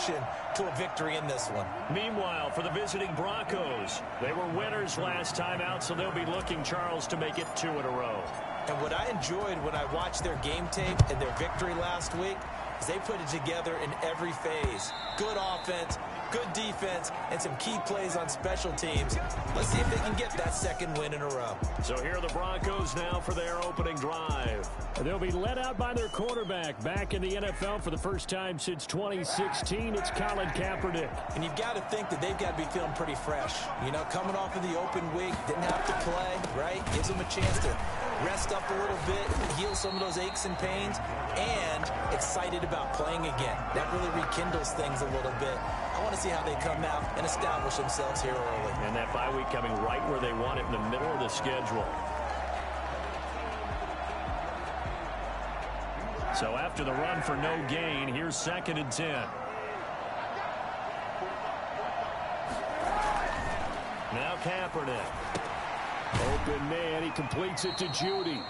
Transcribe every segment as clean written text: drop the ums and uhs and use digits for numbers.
contribution to a victory in this one. Meanwhile, for the visiting Broncos, they were winners last time out, so they'll be looking, Charles, to make it 2 in a row. And what I enjoyed when I watched their game tape and their victory last week is they put it together in every phase. Good offense, good defense, and some key plays on special teams. Let's see if they can get that second win in a row. So here are the Broncos now for their opening drive. They'll be led out by their quarterback back in the NFL for the first time since 2016. It's Colin Kaepernick. And you've got to think that they've got to be feeling pretty fresh. You know, coming off of the open week, didn't have to play, right? Gives them a chance to rest up a little bit, heal some of those aches and pains, and excited about playing again. That really rekindles things a little bit. I want to see how they come out and establish themselves here early. And that bye week coming right where they want it, in the middle of the schedule. So after the run for no gain, here's 2nd and 10. Now Kaepernick. Open man, he completes it to Judy.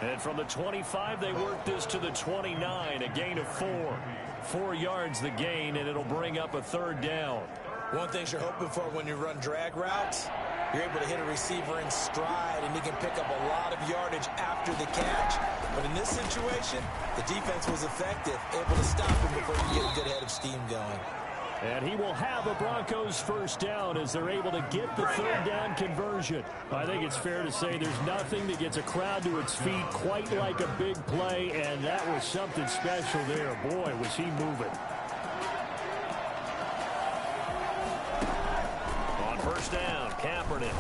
And from the 25, they work this to the 29, a gain of 4. 4 yards the gain, and it'll bring up a 3rd down. One thing you're hoping for when you run drag routes, you're able to hit a receiver in stride, and he can pick up a lot of yardage after the catch. But in this situation, the defense was effective, able to stop him before you get a good head of steam going. And he will have a Broncos 1st down as they're able to get the 3rd down conversion. I think it's fair to say there's nothing that gets a crowd to its feet quite like a big play, and that was something special there. Boy, was he moving. On 1st down, Kaepernick.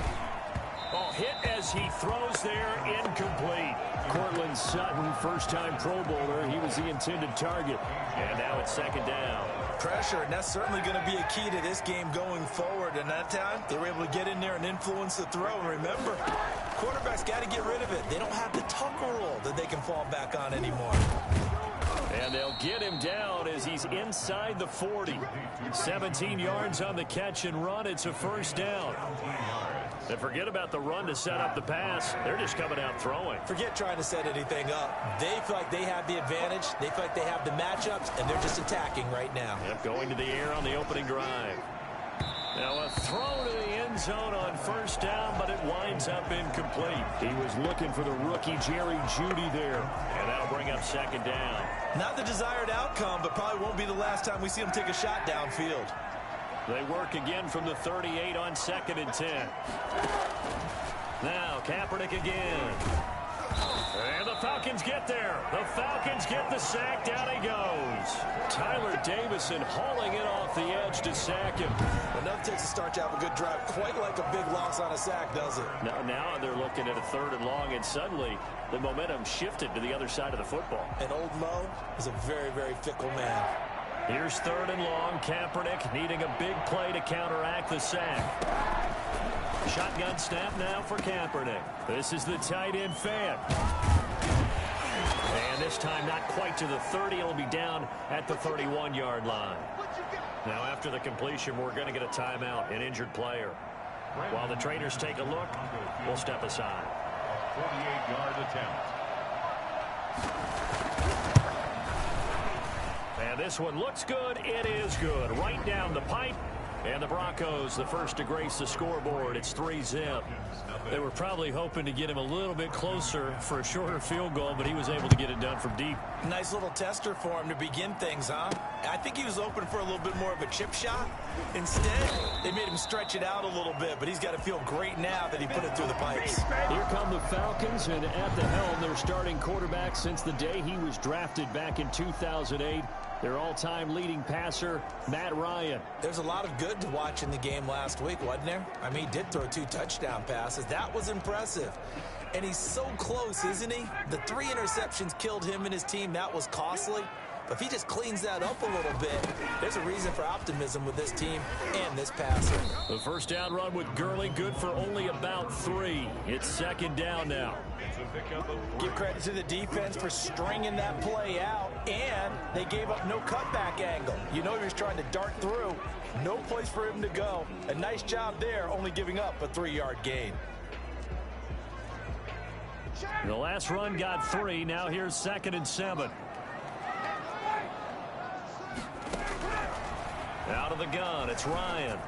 Oh, hit as he throws there, incomplete. Cortland Sutton, first-time Pro Bowler. He was the intended target. And now it's 2nd down. Pressure, and that's certainly going to be a key to this game going forward. And that time, they were able to get in there and influence the throw. And remember, quarterbacks got to get rid of it. They don't have the Tucker rule that they can fall back on anymore. And they'll get him down as he's inside the 40. 17 yards on the catch and run. It's a 1st down. And forget about the run to set up the pass. They're just coming out throwing. Forget trying to set anything up. They feel like they have the advantage. They feel like they have the matchups, and they're just attacking right now. Yep, going to the air on the opening drive. Now a throw to the end zone on 1st down, but it winds up incomplete. He was looking for the rookie Jerry Jeudy there. And that'll bring up 2nd down. Not the desired outcome, but probably won't be the last time we see him take a shot downfield. They work again from the 38 on 2nd and 10. Now Kaepernick again. And the Falcons get there. The Falcons get the sack. Down he goes. Tyler Davison hauling it off the edge to sack him. Well, nothing takes a start to have a good drive quite like a big loss on a sack, does it? Now they're looking at a 3rd and long, and suddenly the momentum shifted to the other side of the football. And Old Mo is a very, very fickle man. Here's 3rd and long. Kaepernick needing a big play to counteract the sack. Shotgun snap now for Kaepernick. This is the tight end fan. And this time not quite to the 30. He'll be down at the 31-yard line. Now after the completion, we're going to get a timeout, an injured player. While the trainers take a look, we'll step aside. 48-yard attempt. And this one looks good. It is good. Right down the pipe. And the Broncos, the first to grace the scoreboard. It's 3-zip. They were probably hoping to get him a little bit closer for a shorter field goal, but he was able to get it done from deep. Nice little tester for him to begin things, huh? I think he was open for a little bit more of a chip shot. Instead, they made him stretch it out a little bit, but he's got to feel great now that he put it through the pipes. Here come the Falcons, and at the helm, their starting quarterback since the day he was drafted back in 2008. Their all-time leading passer, Matt Ryan. There's a lot of good to watch in the game last week, wasn't there? I mean, he did throw 2 touchdown passes. That was impressive. And he's so close, isn't he? The 3 interceptions killed him and his team. That was costly. But if he just cleans that up a little bit, there's a reason for optimism with this team and this passer. The first down run with Gurley, good for only about 3. It's 2nd down now. Give credit to the defense for stringing that play out, and they gave up no cutback angle. You know he was trying to dart through. No place for him to go. A nice job there, only giving up a 3-yard gain. The last run got 3. Now here's 2nd and 7. Out of the gun, it's Ryan.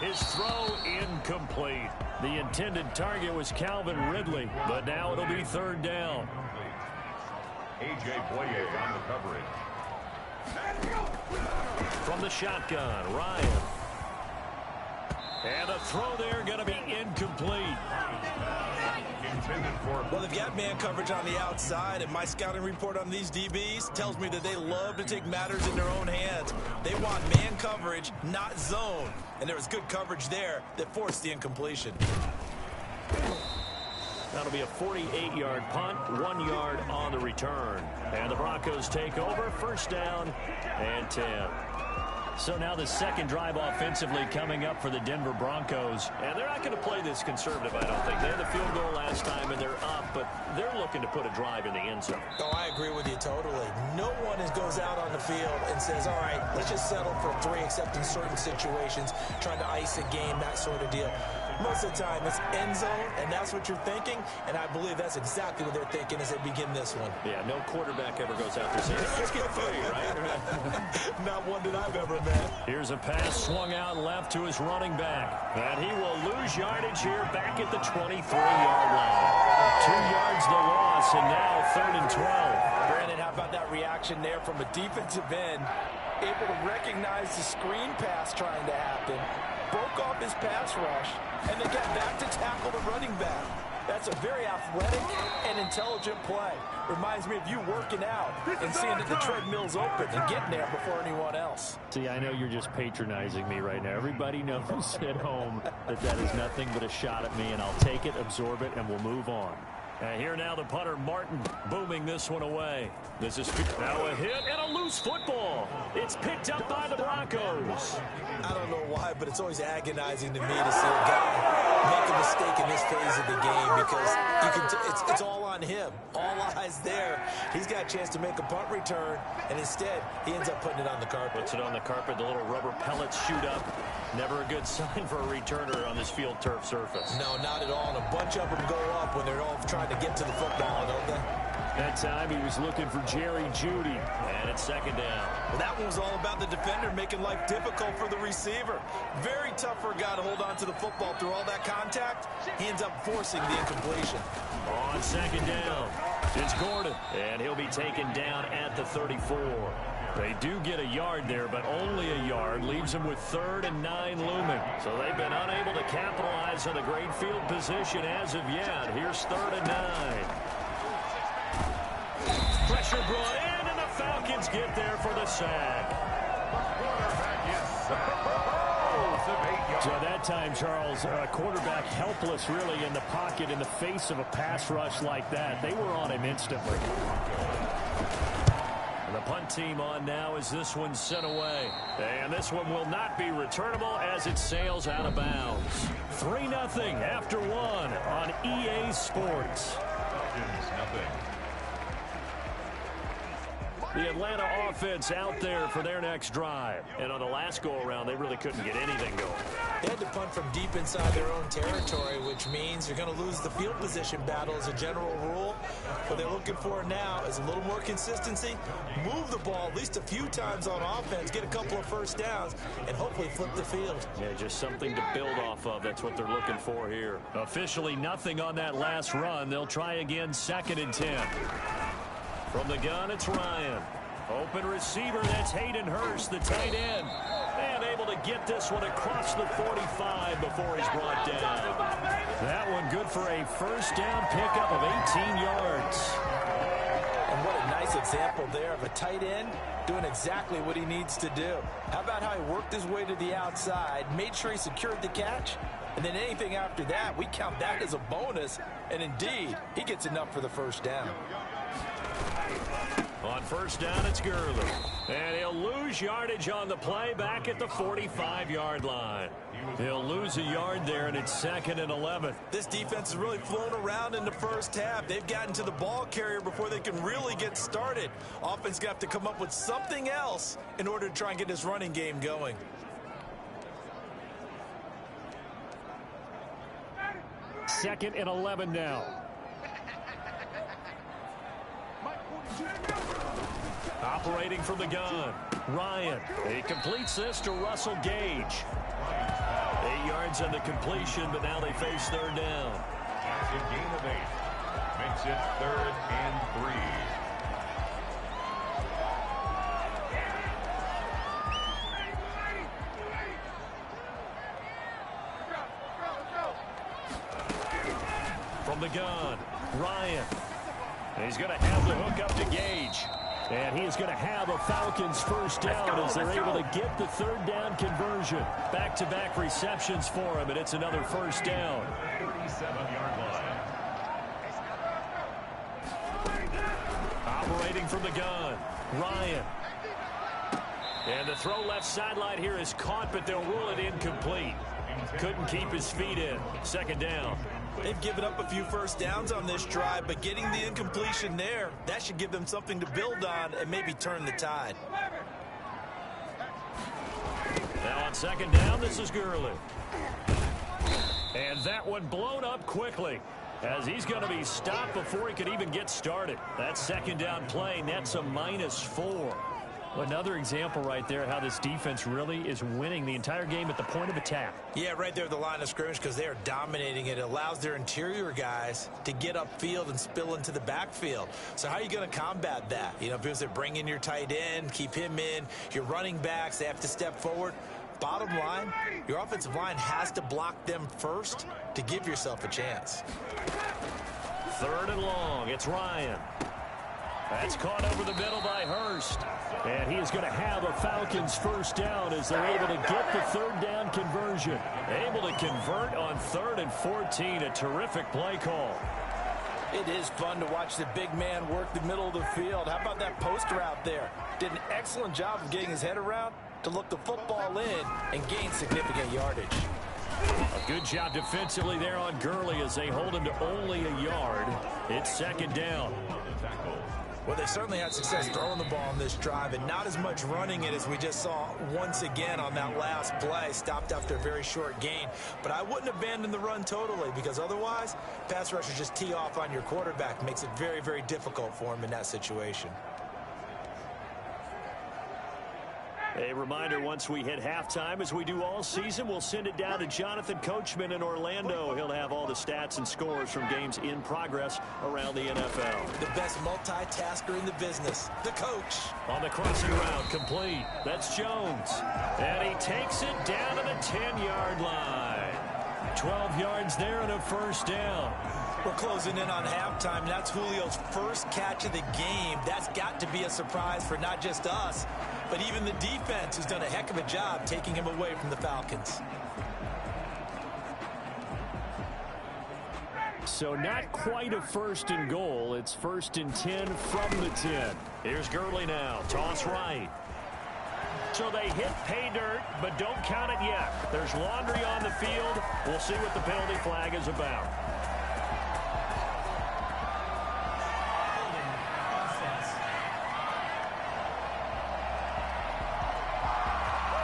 His throw incomplete. The intended target was Calvin Ridley, but now it'll be third down. A.J. Boye on the coverage. From the shotgun, Ryan. And a throw there going to be incomplete. Well, they've got man coverage on the outside, and my scouting report on these DBs tells me that they love to take matters in their own hands. They want man coverage, not zone. And there was good coverage there that forced the incompletion. That'll be a 48-yard punt, 1 yard on the return. And the Broncos take over, first down and 10. So now the second drive offensively coming up for the Denver Broncos. And they're not going to play this conservative, I don't think. They had the field goal last time, and they're up, but they're looking to put a drive in the end zone. Oh, I agree with you totally. No one goes out on the field and says, all right, let's just settle for 3, except in certain situations, trying to ice a game, that sort of deal. Most of the time, it's end zone, and that's what you're thinking, and I believe that's exactly what they're thinking as they begin this one. Yeah, no quarterback ever goes out there saying, let's get 3, right? Not one that I've ever met. Here's a pass swung out left to his running back, and he will lose yardage here back at the 23-yard line. 2 yards the loss, and now 3rd and 12. Brandon, how about that reaction there from a defensive end? Able to recognize the screen pass trying to happen, broke off his pass rush, and then got back to tackle the running back. That's a very athletic and intelligent play. Reminds me of you working out and seeing that the treadmill's open and getting there before anyone else. See, I know you're just patronizing me right now. Everybody knows at home that that is nothing but a shot at me, and I'll take it, absorb it, and we'll move on. And here now the punter, Martin, booming this one away. This is now a hit and a loose football. It's picked up by the Broncos. I don't know why, but it's always agonizing to me to see a guy make a mistake in this phase of the game because you can it's all on him. All eyes there. He's got a chance to make a punt return, and instead he ends up putting it on the carpet. Puts it on the carpet. The little rubber pellets shoot up. Never a good sign for a returner on this field turf surface. No, not at all. And a bunch of them go up when they're all trying to get to the football, don't they? That time he was looking for Jerry Jeudy, and it's second down. Well, that one was all about the defender making life difficult for the receiver. Very tough for a guy to hold on to the football through all that contact. He ends up forcing the incompletion. On second down, it's Gordon, and he'll be taken down at the 34. They do get a yard there, but only a yard leaves them with 3rd and 9 looming. So they've been unable to capitalize on the great field position as of yet. Here's 3rd and 9. Pressure brought in, and the Falcons get there for the sack. So that time, Charles, quarterback helpless really in the pocket in the face of a pass rush like that. They were on him instantly. The punt team on now as this one's sent away. And this one will not be returnable as it sails out of bounds. 3-0 after 1 on EA Sports. The Atlanta offense out there for their next drive. And on the last go-around, they really couldn't get anything going. They had to punt from deep inside their own territory, which means you're going to lose the field position battle as a general rule. What they're looking for now is a little more consistency, move the ball at least a few times on offense, get a couple of first downs, and hopefully flip the field. Yeah, just something to build off of. That's what they're looking for here. Officially nothing on that last run. They'll try again 2nd and 10. From the gun, it's Ryan. Open receiver, that's Hayden Hurst, the tight end. And able to get this one across the 45 before he's brought down. That one good for a first down pickup of 18 yards. And what a nice example there of a tight end doing exactly what he needs to do. How about how he worked his way to the outside, made sure he secured the catch, and then anything after that, we count that as a bonus. And indeed, he gets enough for the first down. On first down, it's Gurley. And he'll lose yardage on the play back at the 45-yard line. He'll lose a yard there, and it's 2nd and 11. This defense has really flown around in the first half. They've gotten to the ball carrier before they can really get started. Offense going to have to come up with something else in order to try and get this running game going. Second and 11 now. Operating from the gun. Ryan. He completes this to Russell Gage. 8 yards on the completion, but now they face third down. That's a gain of 8. Makes it 3rd and 3. From the gun, Ryan. And he's going to have the hook up to Gage. And he is going to have a Falcons first down as they're able to get the third down conversion. Back-to-back receptions for him, and it's another first down. 37-yard line. Operating from the gun, Ryan. And the throw left sideline here is caught, but they'll rule it incomplete. Couldn't keep his feet in. Second down. They've given up a few first downs on this drive, but getting the incompletion there, that should give them something to build on and maybe turn the tide. Now on second down, this is Gurley. And that one blown up quickly as he's going to be stopped before he could even get started. That second down play, that's a -4. Another example right there how this defense really is winning the entire game at the point of attack. Yeah, right there at the line of scrimmage because they are dominating it. It allows their interior guys to get upfield and spill into the backfield. So how are you going to combat that? You know, because they bring in your tight end, keep him in, your running backs, they have to step forward. Bottom line, your offensive line has to block them first to give yourself a chance. Third and long, it's Ryan. That's caught over the middle by Hurst. And he is going to have a Falcons first down as they're able to get the third down conversion. Able to convert on 3rd and 14. A terrific play call. It is fun to watch the big man work the middle of the field. How about that post route there? Did an excellent job of getting his head around to look the football in and gain significant yardage. A good job defensively there on Gurley as they hold him to only a yard. It's second down. Well, they certainly had success throwing the ball on this drive and not as much running it as we just saw once again on that last play. Stopped after a very short gain. But I wouldn't abandon the run totally because otherwise, pass rushers just tee off on your quarterback. Makes it very, very difficult for him in that situation. A reminder, once we hit halftime, as we do all season, we'll send it down to Jonathan Coachman in Orlando. He'll have all the stats and scores from games in progress around the NFL. The best multitasker in the business, the coach. On the crossing route, complete. That's Jones. And he takes it down to the 10-yard line. 12 yards there and a first down. We're closing in on halftime. That's Julio's first catch of the game. That's got to be a surprise for not just us, but even the defense, who's done a heck of a job taking him away from the Falcons. So not quite a 1st and goal. It's 1st and 10 from the 10. Here's Gurley now. Toss right. So they hit pay dirt, but don't count it yet. There's laundry on the field. We'll see what the penalty flag is about.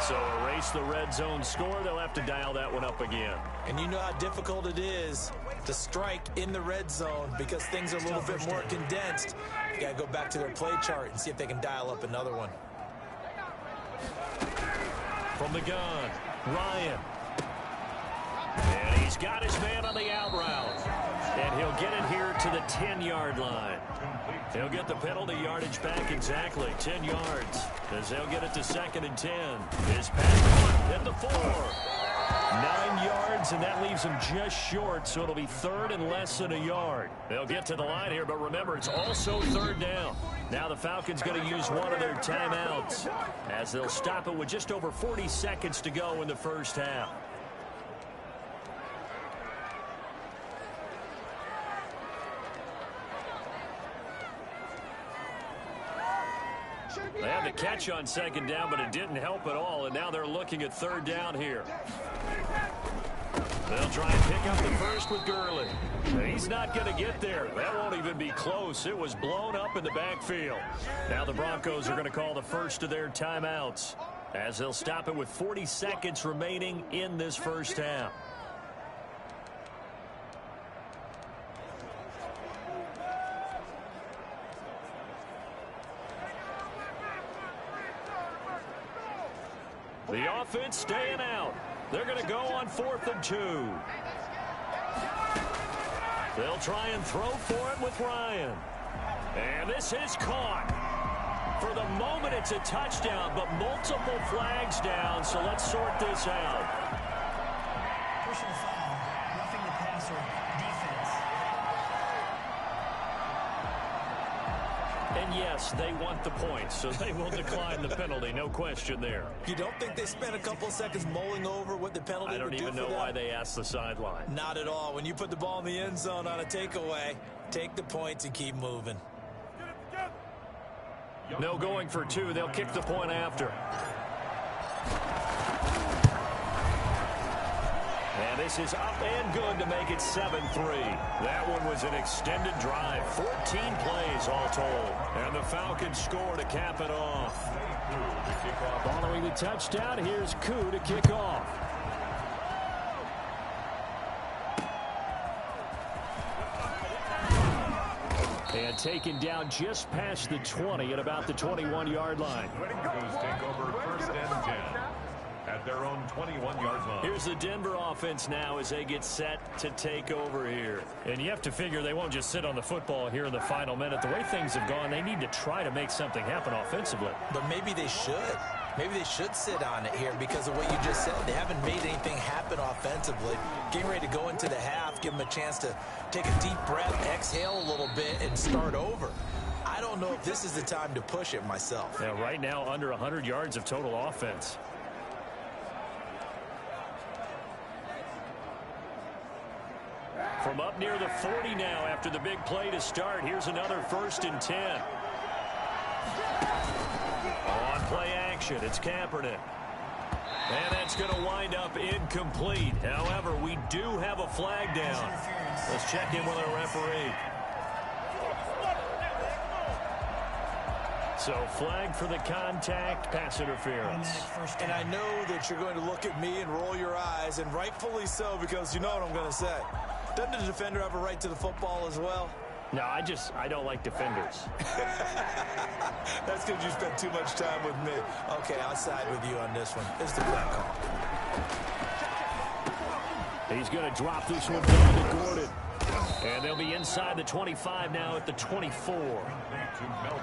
So erase the red zone score. They'll have to dial that one up again. And you know how difficult it is to strike in the red zone because things are a little bit more condensed. You got to go back to their play chart and see if they can dial up another one. From the gun, Ryan. And he's got his man on the out route. And he'll get it here to the 10-yard line. He'll get the penalty yardage back exactly, 10 yards, as they'll get it to 2nd and 10. His pass at the 4. 9 yards, and that leaves him just short, so it'll be 3rd and less than a yard. They'll get to the line here, but remember, it's also 3rd down. Now the Falcons going to use one of their timeouts as they'll stop it with just over 40 seconds to go in the first half. They had the catch on 2nd down, but it didn't help at all, and now they're looking at 3rd down here. They'll try and pick up the first with Gurley. He's not going to get there. That won't even be close. It was blown up in the backfield. Now the Broncos are going to call the first of their timeouts as they'll stop it with 40 seconds remaining in this first half. The offense staying out. They're going to go on 4th and 2. They'll try and throw for it with Ryan. And this is caught. For the moment, it's a touchdown, but multiple flags down, so let's sort this out. Personal foul, roughing the passer, defense. And yes, they want the points, so they will decline the penalty, no question there. You don't think they spent a couple seconds mulling over what the penalty would do for them? I don't even know why they asked the sideline. Not at all. When you put the ball in the end zone on a takeaway, take the points and keep moving. No going for 2. They'll kick the point after. And this is up and good to make it 7-3. That one was an extended drive. 14 plays all told. And the Falcons score to cap it off. Following the touchdown, here's Koo to kick off. And taken down just past the 20 at about the 21-yard line. Take over 1st and 10 at their own 21-yard line. Here's the Denver offense now as they get set to take over here. And you have to figure they won't just sit on the football here in the final minute. The way things have gone, they need to try to make something happen offensively. But maybe they should. Maybe they should sit on it here because of what you just said. They haven't made anything happen offensively. Getting ready to go into the half, give them a chance to take a deep breath, exhale a little bit, and start over. I don't know if this is the time to push it myself. Yeah, right now, under 100 yards of total offense. From up near the 40 now after the big play to start, here's another 1st and 10. On play action, it's Kaepernick. And that's going to wind up incomplete. However, we do have a flag down. Let's check in with our referee. So flag for the contact, pass interference. And I know that you're going to look at me and roll your eyes, and rightfully so, because you know what I'm going to say. Doesn't the defender have a right to the football as well? No, I don't like defenders. That's because you spent too much time with me. Okay, I'll side with you on this one. It's the correct call. He's going to drop this one down to Gordon. And they'll be inside the 25 now at the 24.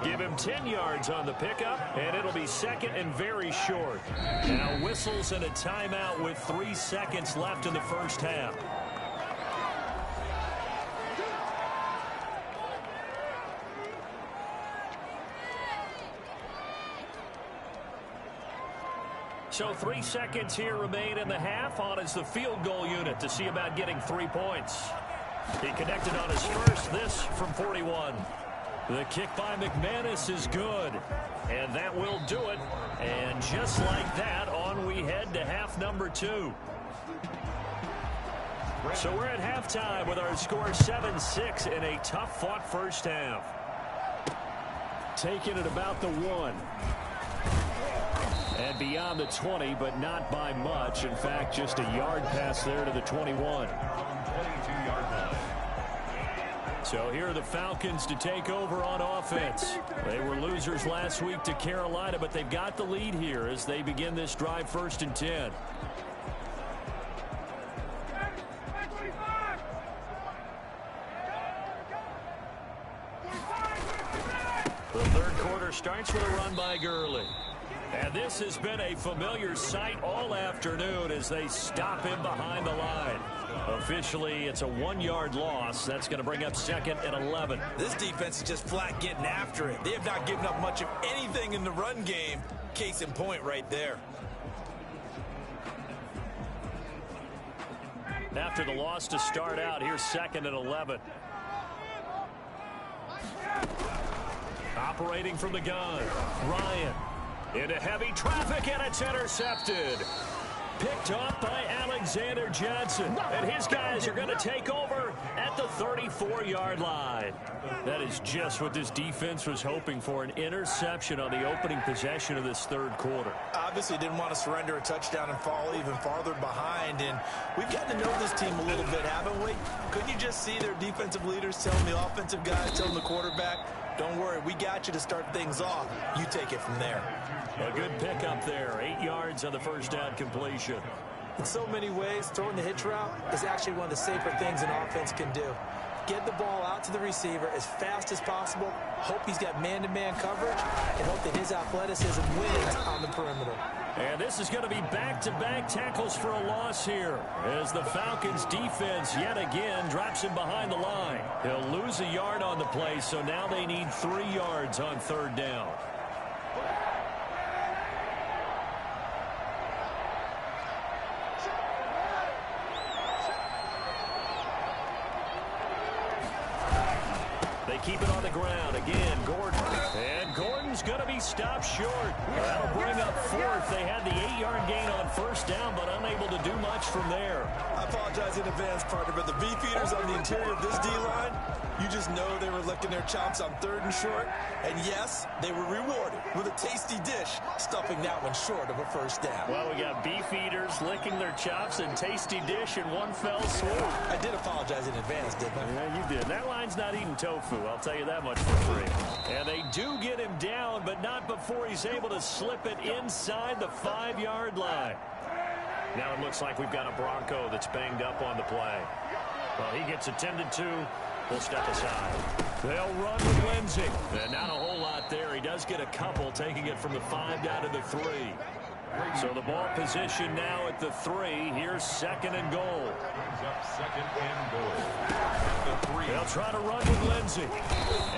Give him 10 yards on the pickup, and it'll be 2nd and very short. Now whistles and a timeout with 3 seconds left in the first half. So 3 seconds here remain in the half. On is the field goal unit to see about getting 3 points. He connected on his first, this from 41. The kick by McManus is good. And that will do it. And just like that, on we head to half number 2. So we're at halftime with our score 7-6 in a tough-fought first half. Taking it about the 1. And beyond the 20, but not by much. In fact, just a yard pass there to the 21. So here are the Falcons to take over on offense. They were losers last week to Carolina, but they've got the lead here as they begin this drive 1st and 10. The third quarter starts with a run by Gurley. And this has been a familiar sight all afternoon as they stop him behind the line. Officially, it's a 1-yard loss. That's going to bring up 2nd and 11. This defense is just flat getting after it. They have not given up much of anything in the run game. Case in point right there. After the loss to start out, here's 2nd and 11. Operating from the gun, Ryan. Into heavy traffic, and it's intercepted. Picked off by Alexander Johnson. And his guys are going to take over at the 34-yard line. That is just what this defense was hoping for, an interception on the opening possession of this third quarter. Obviously didn't want to surrender a touchdown and fall even farther behind. And we've gotten to know this team a little bit, haven't we? Couldn't you just see their defensive leaders telling the offensive guys, telling the quarterback, Don't worry, we got you to start things off. You take it from there. A good pickup there. 8 yards on the first down completion. In so many ways, throwing the hitch route is actually one of the safer things an offense can do. Get the ball out to the receiver as fast as possible, hope he's got man-to-man coverage, and hope that his athleticism wins on the perimeter. And this is going to be back-to-back tackles for a loss here as the Falcons defense yet again drops him behind the line. He'll lose a yard on the play, so now they need 3 yards on third down. They keep it on the ground. Again, Gordon. And Gordon's going to be stopped short. That'll bring up fourth. They had the 8-yard gain on first down, but unable to do much from there. I apologize in advance, partner, but the beefeaters on the interior of this D-line, you just know they were licking their chops on 3rd and short. And yes, they were rewarded with a tasty dish, stuffing that one short of a first down. Well, we got beefeaters licking their chops and tasty dish in one fell swoop. I did apologize in advance, didn't I? Yeah, you did. That line's not eating tofu, I'll tell you that much for free. And they do get him down, but not before he's able to slip it inside the 5-yard line. Now it looks like we've got a Bronco that's banged up on the play. Well, he gets attended to. We'll step aside. They'll run with Lindsey. And not a whole lot there. He does get a couple, taking it from the 5 down to the 3. So the ball position now at the 3. Here's 2nd and goal. Second and goal. They'll try to run with Lindsey.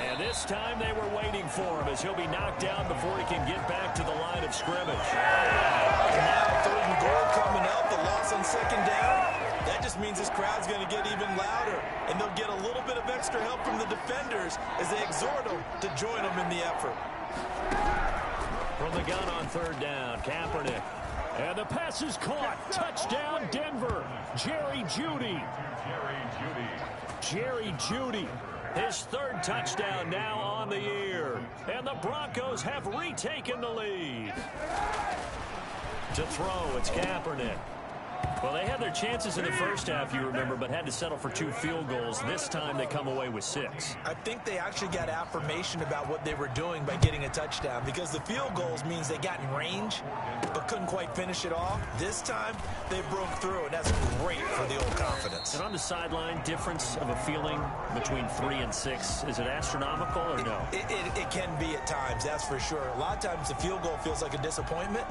And this time they were waiting for him as he'll be knocked down before he can get back to the line of scrimmage. And now 3rd and goal coming up. The loss on 2nd down. That just means this crowd's going to get even louder. And they'll get a little bit of extra help from the defenders as they exhort them to join them in the effort. From the gun on 3rd down, Kaepernick. And the pass is caught. Touchdown, Denver. Jerry Jeudy. Jerry Jeudy. His 3rd touchdown now on the year. And the Broncos have retaken the lead. To throw, it's Kaepernick. Well, they had their chances in the first half, you remember, but had to settle for 2 field goals. This time they come away with 6. I think they actually got affirmation about what they were doing by getting a touchdown, because the field goals means they got in range but couldn't quite finish it off. This time they broke through, and that's great for the old confidence. And on the sideline, difference of a feeling between 3 and 6, is it astronomical or no? It can be at times, that's for sure. A lot of times the field goal feels like a disappointment.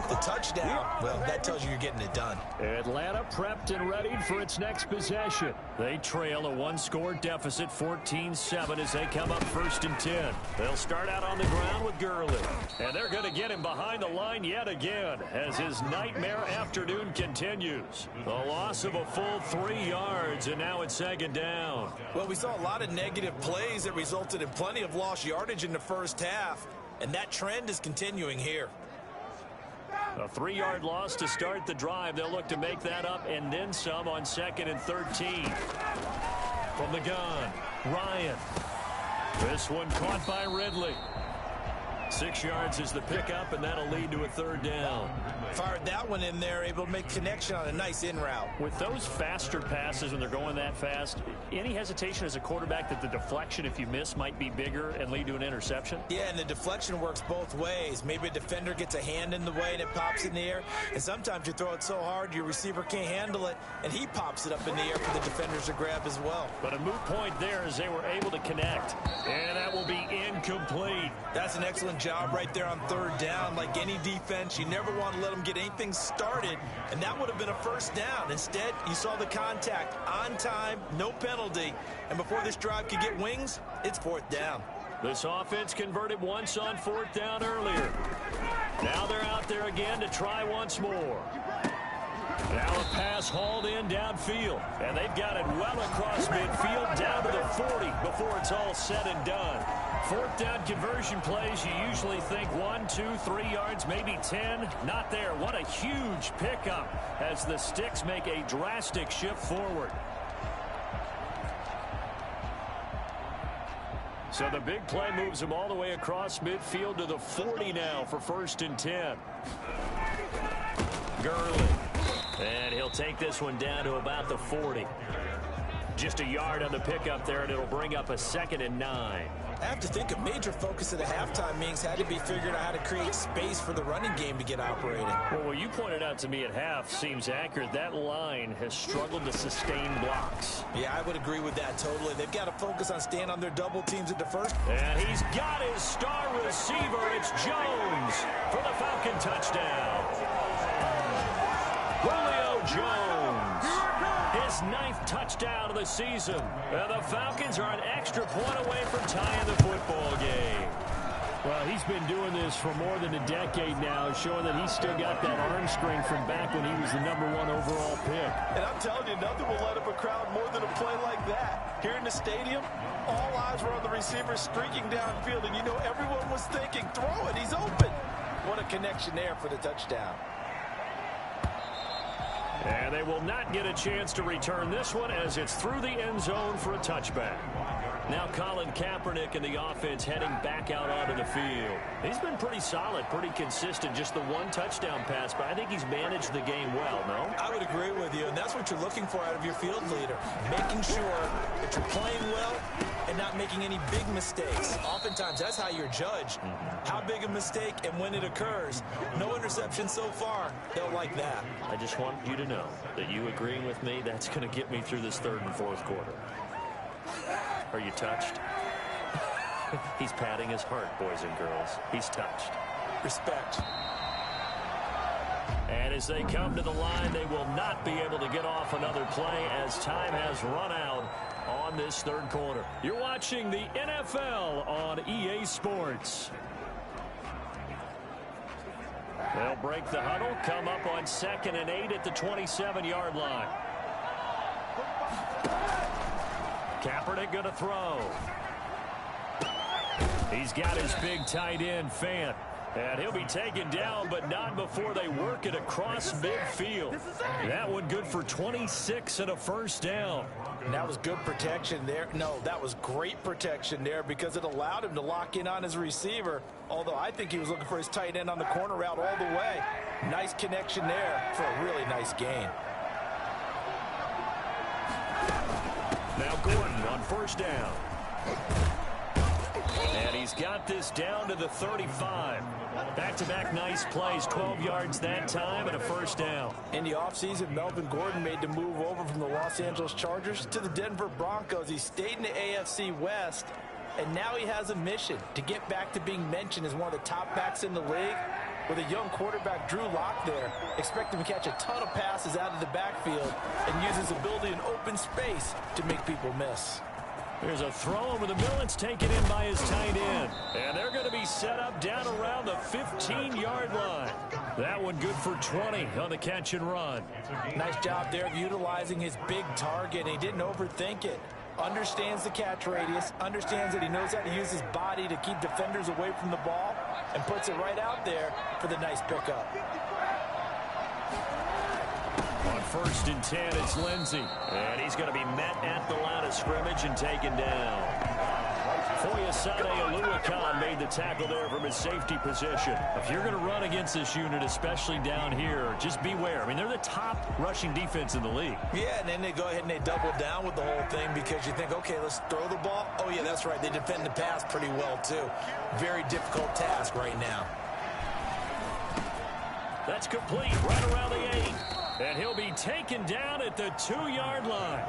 The touchdown, well, that tells you you're getting it done. Atlanta prepped and readied for its next possession. They trail a 1-score deficit, 14-7, as they come up 1st and 10. They'll start out on the ground with Gurley. And they're going to get him behind the line yet again as his nightmare afternoon continues. The loss of a full 3 yards, and now it's 2nd down. Well, we saw a lot of negative plays that resulted in plenty of lost yardage in the first half, and that trend is continuing here. A 3-yard loss to start the drive. They'll look to make that up and then some on 2nd and 13. From the gun, Ryan. This one caught by Ridley. 6 yards is the pickup, and that'll lead to a 3rd down. Fired that one in there, able to make connection on a nice in route. With those faster passes when they're going that fast, any hesitation as a quarterback that the deflection, if you miss, might be bigger and lead to an interception? Yeah, and the deflection works both ways. Maybe a defender gets a hand in the way and it pops in the air, and sometimes you throw it so hard your receiver can't handle it, and he pops it up in the air for the defenders to grab as well. But a moot point there as they were able to connect, and that will be incomplete. That's an excellent job right there on 3rd down. Like any defense, you never want to let them get anything started, and that would have been a 1st down. Instead, you saw the contact on time, no penalty, and before this drive could get wings, it's 4th down. This offense converted once on 4th down earlier. Now they're out there again to try once more. Now a pass hauled in downfield, and they've got it well across midfield down to the 40 before it's all said and done. 4th down conversion plays, you usually think 1, 2, 3 yards, maybe 10. Not there. What a huge pickup as the Sticks make a drastic shift forward. So the big play moves them all the way across midfield to the 40 now for 1st and 10. Gurley. And he'll take this one down to about the 40. Just a yard on the pickup there, and it'll bring up a 2nd and 9. I have to think a major focus of the halftime meetings had to be figuring out how to create space for the running game to get operating. Well, what you pointed out to me at half seems accurate. That line has struggled to sustain blocks. Yeah, I would agree with that totally. They've got to focus on staying on their double teams at the first. And he's got his star receiver. It's Jones for the Falcon touchdown. Julio Jones, his 9th touchdown of the season. And the Falcons are an extra point away from tying the football game. Well, he's been doing this for more than a decade now, showing that he's still got that arm strength from back when he was the #1 overall pick. And I'm telling you, nothing will light up a crowd more than a play like that. Here in the stadium, all eyes were on the receiver streaking downfield, and you know everyone was thinking, throw it, he's open. What a connection there for the touchdown. And they will not get a chance to return this one as it's through the end zone for a touchback. Now Colin Kaepernick in the offense heading back out onto the field. He's been pretty solid, pretty consistent, just the 1 touchdown pass, but I think he's managed the game well, no? I would agree with you, and that's what you're looking for out of your field leader, making sure that you're playing well and not making any big mistakes. Oftentimes, that's how you're judged. How big a mistake and when it occurs. No interception so far. They'll like that. I just want you to know that you agreeing with me, that's going to get me through this 3rd and 4th quarter. Are you touched? He's patting his heart, boys and girls. He's touched. Respect. And as they come to the line, they will not be able to get off another play as time has run out on this 3rd quarter. You're watching the NFL on EA Sports. They'll break the huddle, come up on 2nd and 8 at the 27-yard line. Kaepernick going to throw. He's got his big tight end, Fant. And he'll be taken down, but not before they work it across midfield. That one good for 26 and a 1st down. And that was good protection there. No, that was great protection there because it allowed him to lock in on his receiver. Although I think he was looking for his tight end on the corner route all the way. Nice connection there for a really nice gain. Now Gordon on 1st down. And he's got this down to the 35. Back-to-back nice plays, 12 yards that time and a 1st down. In the offseason, Melvin Gordon made the move over from the Los Angeles Chargers to the Denver Broncos. He stayed in the AFC West, and now he has a mission to get back to being mentioned as one of the top backs in the league. With a young quarterback, Drew Lock, there, expect him to catch a ton of passes out of the backfield and use his ability in open space to make people miss. There's a throw over the middle. It's taken in by his tight end. And they're going to be set up down around the 15-yard line. That one good for 20 on the catch and run. Nice job there of utilizing his big target. He didn't overthink it. Understands the catch radius, understands that he knows how to use his body to keep defenders away from the ball, and puts it right out there for the nice pickup. On 1st and 10, it's Lindsey. And he's going to be met at the line of scrimmage and taken down. Foyesade Oluwakan made the tackle there from his safety position. If you're going to run against this unit, especially down here, just beware. I mean, they're the top rushing defense in the league. Yeah, and then they go ahead and they double down with the whole thing because you think, okay, let's throw the ball. Oh, yeah, that's right. They defend the pass pretty well, too. Very difficult task right now. That's complete right around the 8. And he'll be taken down at the 2-yard line.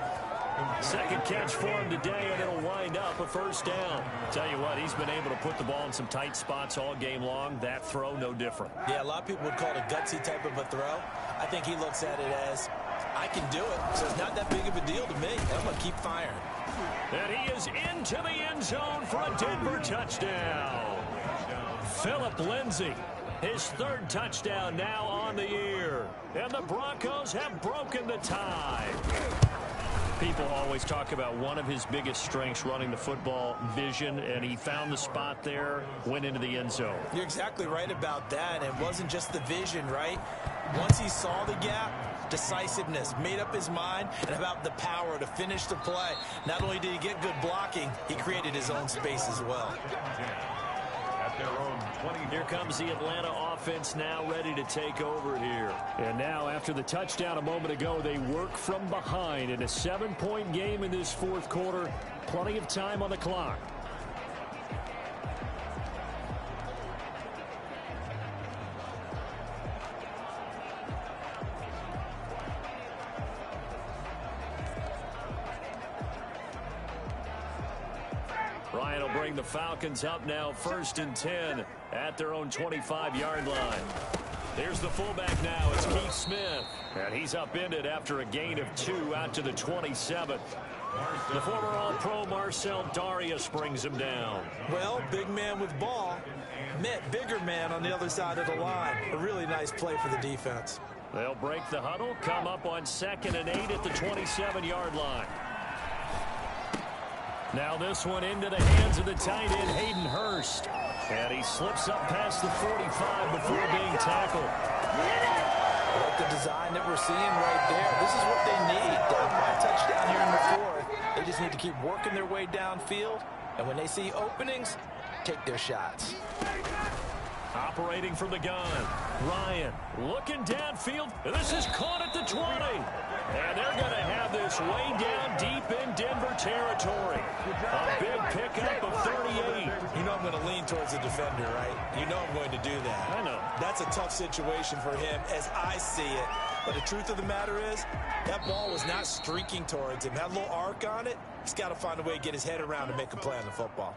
Second catch for him today, and it'll wind up a 1st down. Tell you what, he's been able to put the ball in some tight spots all game long. That throw, no different. Yeah, a lot of people would call it a gutsy type of a throw. I think he looks at it as, I can do it, so it's not that big of a deal to me. I'm going to keep firing. And he is into the end zone for a Denver touchdown. Phillip Lindsay, his 3rd touchdown now on the year. And the Broncos have broken the tie. People always talk about one of his biggest strengths, running the football, vision, and he found the spot there, went into the end zone. You're exactly right about that. It wasn't just the vision, right? Once he saw the gap, decisiveness, made up his mind, and about the power to finish the play. Not only did he get good blocking, he created his own space as well. Here comes the Atlanta offense now ready to take over here. And now after the touchdown a moment ago, they work from behind in a 7-point game in this 4th quarter. Plenty of time on the clock. Ryan will bring the Falcons up now 1st and 10 at their own 25-yard line. Here's the fullback now. It's Keith Smith. And he's upended after a gain of 2 out to the 27th. The former All-Pro Marcel Darius brings him down. Well, big man with ball met bigger man on the other side of the line. A really nice play for the defense. They'll break the huddle, come up on 2nd and 8 at the 27-yard line. Now this one into the hands of the tight end, Hayden Hurst. And he slips up past the 45 before being tackled. I like the design that we're seeing right there. This is what they need. Down by a touchdown here in the 4th. They just need to keep working their way downfield. And when they see openings, take their shots. Operating from the gun, Ryan looking downfield. This is caught at the 20. And they're going to have this way down deep in Denver territory. A big pickup of 38. You know I'm going to lean towards the defender, right? You know I'm going to do that. I know. That's a tough situation for him as I see it. But the truth of the matter is, that ball was not streaking towards him. Had a little arc on it. He's got to find a way to get his head around and make a play on the football.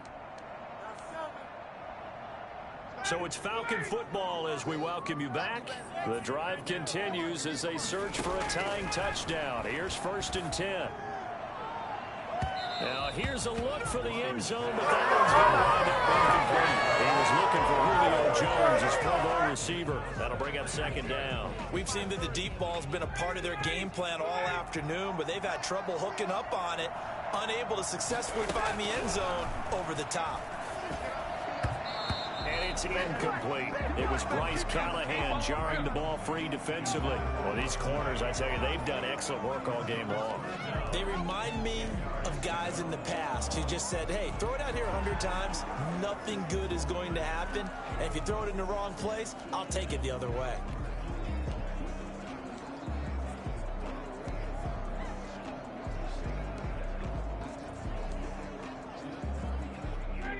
So it's Falcon football as we welcome you back. The drive continues as they search for a tying touchdown. Here's 1st and 10. Now here's a look for the end zone, but that one's going to wind up incomplete. He was looking for Julio Jones, his Pro Bowl receiver. That'll bring up 2nd down. We've seen that the deep ball's been a part of their game plan all afternoon, but they've had trouble hooking up on it, unable to successfully find the end zone over the top. And it's incomplete. It was Bryce Callahan jarring the ball free defensively. Well, these corners, I tell you, they've done excellent work all game long. They remind me of guys in the past who just said, hey, throw it out here 100 times. Nothing good is going to happen. And if you throw it in the wrong place, I'll take it the other way.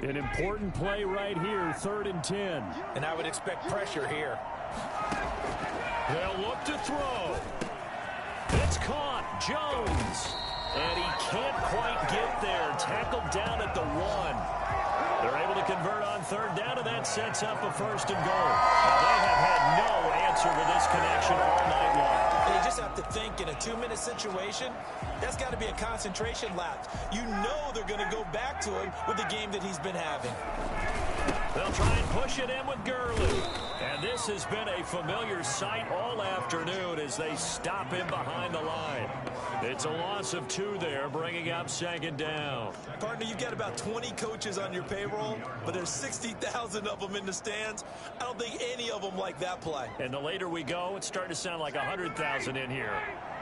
An important play right here, 3rd and 10. And I would expect pressure here. They'll look to throw. It's caught. Jones. And he can't quite get there. Tackled down at the 1. They're able to convert on 3rd down, and that sets up a 1st and goal. Now, they have had no answer for this connection all night long. You just have to think in a 2-minute situation, that's got to be a concentration lapse. You know they're going to go back to him with the game that he's been having. They'll try and push it in with Gurley. And this has been a familiar sight all afternoon as they stop him behind the line. It's a loss of 2 there, bringing up 2nd down. Partner, you've got about 20 coaches on your payroll, but there's 60,000 of them in the stands. I don't think any of them like that play. And the later we go, it's starting to sound like 100,000 in here.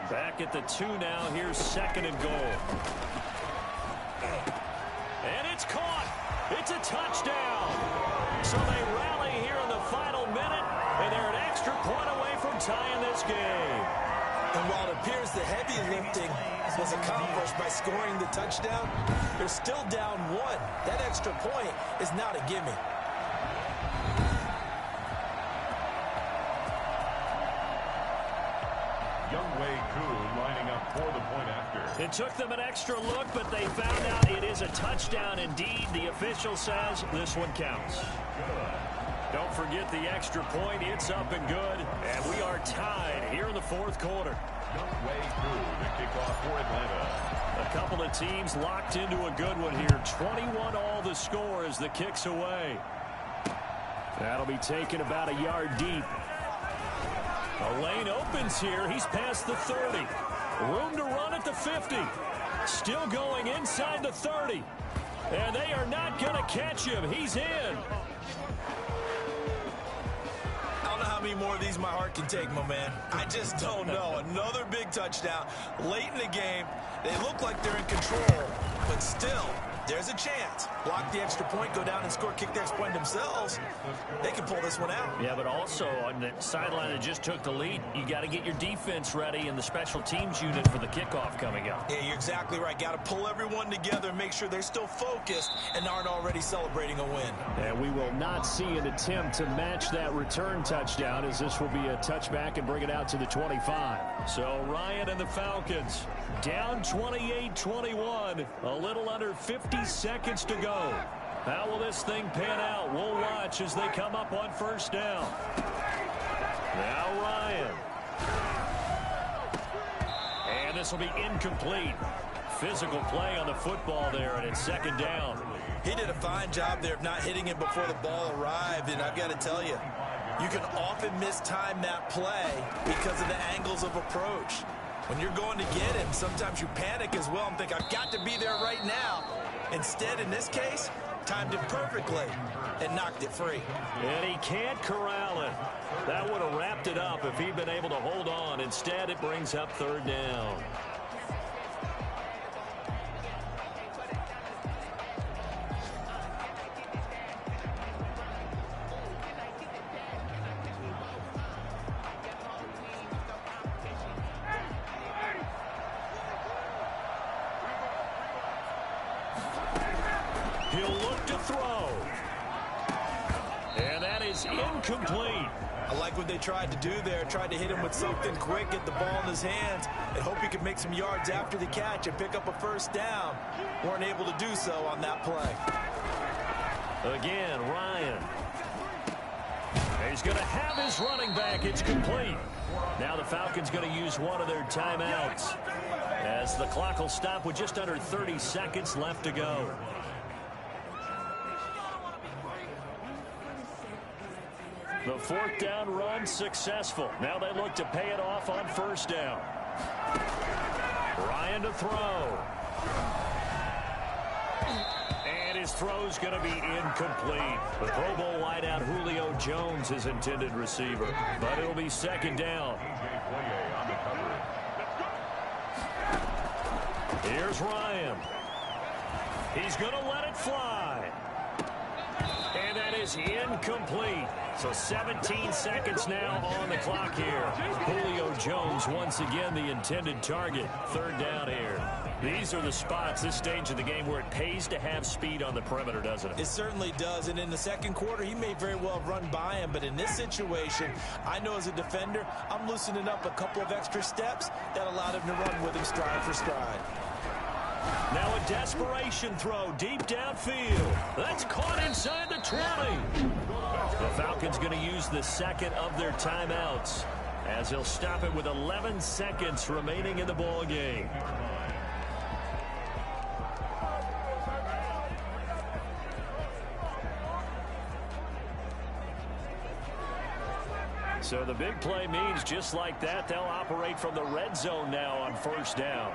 Back at the 2 now. Here's 2nd and goal. And it's caught. It's a touchdown. So they rally here in the final minute, and they're an extra point away from tying this game. And while it appears the heavy lifting was accomplished by scoring the touchdown, they're still down 1. That extra point is not a gimme. Younghoe Koo lining up for the point after. It took them an extra look, but they found out it is a touchdown indeed. The official says this one counts. Don't forget the extra point. It's up and good, and we are tied here in the 4th quarter. Younghoe Koo, the kickoff for Atlanta. A couple of teams locked into a good one here. 21 all the score as the kick's away. That'll be taken about a yard deep. A lane opens here. He's past the 30. Room to run at the 50. Still going inside the 30. And they are not going to catch him. He's in. I don't know how many more of these my heart can take, my man. I just don't know. Another big touchdown late in the game. They look like they're in control, but still, there's a chance. Block the extra point, go down and score, kick the extra point themselves. They can pull this one out. Yeah, but also on the sideline that just took the lead, you got to get your defense ready and the special teams unit for the kickoff coming up. Yeah, you're exactly right. Got to pull everyone together and make sure they're still focused and aren't already celebrating a win. And we will not see an attempt to match that return touchdown, as this will be a touchback and bring it out to the 25. So Ryan and the Falcons down 28-21, a little under 50 50 seconds to go. How will this thing pan out? We'll watch as they come up on first down. Now Ryan. And this will be incomplete. Physical play on the football there, and it's second down. He did a fine job there of not hitting it before the ball arrived, and I've got to tell you, you can often mistime that play because of the angles of approach. When you're going to get him, sometimes you panic as well and think, I've got to be there right now. Instead, in this case, timed it perfectly and knocked it free. And he can't corral it. That would have wrapped it up if he'd been able to hold on. Instead, it brings up third down. He'll look to throw. And that is incomplete. I like what they tried to do there. Tried to hit him with something quick, get the ball in his hands, and hope he could make some yards after the catch and pick up a first down. Weren't able to do so on that play. Again, Ryan. He's going to have his running back. It's complete. Now the Falcons going to use one of their timeouts, as the clock will stop with just under 30 seconds left to go. The fourth down run successful. Now they look to pay it off on first down. Ryan to throw. And his throw's going to be incomplete. The Pro Bowl wideout Julio Jones is intended receiver, but it'll be second down. Here's Ryan. He's going to let it fly. And that is incomplete. So 17 seconds now on the clock here. Julio Jones once again the intended target. Third down here. These are the spots, this stage of the game, where it pays to have speed on the perimeter, doesn't it? It certainly does. And in the second quarter, he may very well run by him. But in this situation, I know as a defender, I'm loosening up a couple of extra steps that allowed him to run with him stride for stride. Now a desperation throw deep downfield. That's caught inside the 20. The Falcons going to use the second of their timeouts, as they'll stop it with 11 seconds remaining in the ball game. So the big play means just like that, they'll operate from the red zone now on first down.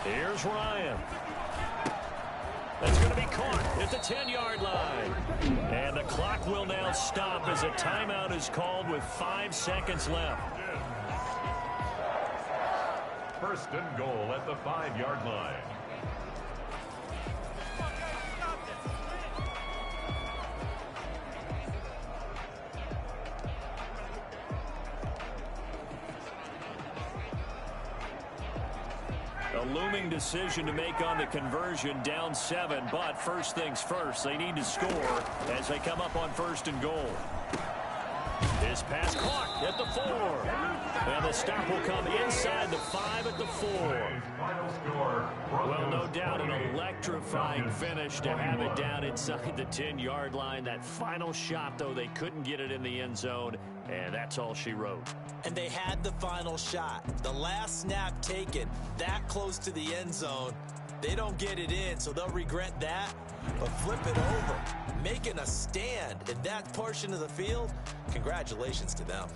Here's Ryan. That's going to be caught at the 10-yard line. And the clock will now stop as a timeout is called with 5 seconds left. First and goal at the 5-yard line. A looming decision to make on the conversion, down 7, but first things first, they need to score as they come up on first and goal. This pass caught at the 4. And the stop will come inside the 5 at the 4. Well, no doubt an electrifying finish to have it down inside the 10-yard line. That final shot, though, they couldn't get it in the end zone, and that's all she wrote. And they had the final shot. The last snap taken that close to the end zone. They don't get it in, so they'll regret that. But flip it over, making a stand in that portion of the field, congratulations to them.